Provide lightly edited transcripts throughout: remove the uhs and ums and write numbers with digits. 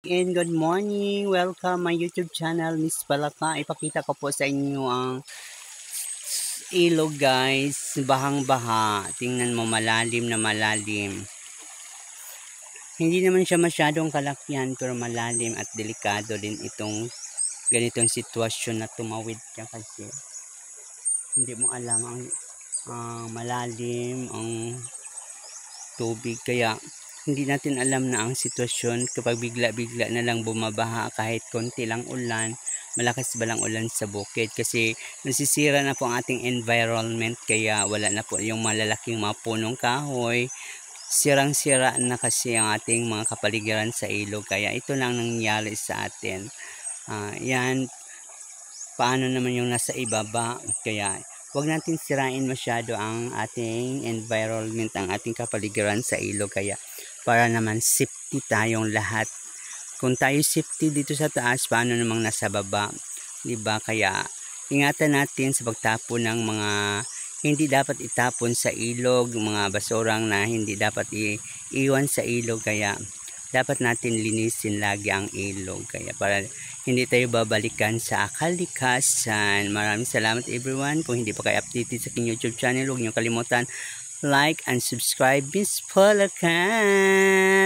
And good morning! Welcome my YouTube channel, Miss Palaka. Ipakita ko po sa inyo ang ilog guys. Bahang-baha. Tingnan mo, malalim na malalim. Hindi naman siya masyadong kalakihan pero malalim at delikado din itong ganitong sitwasyon na tumawid ka kasi hindi mo alam ang malalim ang tubig, kaya hindi natin alam na ang sitwasyon kapag bigla-bigla na lang bumabaha kahit konti lang ulan, malakas ba lang ulan sa bukid, kasi nasisira na po ang ating environment, kaya wala na po yung malalaking mga punong kahoy, sirang-sira na kasi ang ating mga kapaligiran sa ilog, kaya ito lang nangyari sa atin. Yan, paano naman yung nasa ibaba, kaya huwag natin sirain masyado ang ating environment, ang ating kapaligiran sa ilog, kaya para naman safety tayong lahat. Kung tayo safety dito sa taas, paano namang nasa baba, diba? Kaya ingatan natin sa pagtapon ng mga hindi dapat itapon sa ilog, mga basurang na hindi dapat iiwan sa ilog, kaya dapat natin linisin lagi ang ilog, kaya para hindi tayo babalikan sa kalikasan. Maraming salamat everyone. Kung hindi pa kayo updated sa aking YouTube channel, huwag niyo kalimutan like and subscribe. Miss Palaka.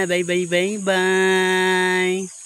Bye bye bye bye.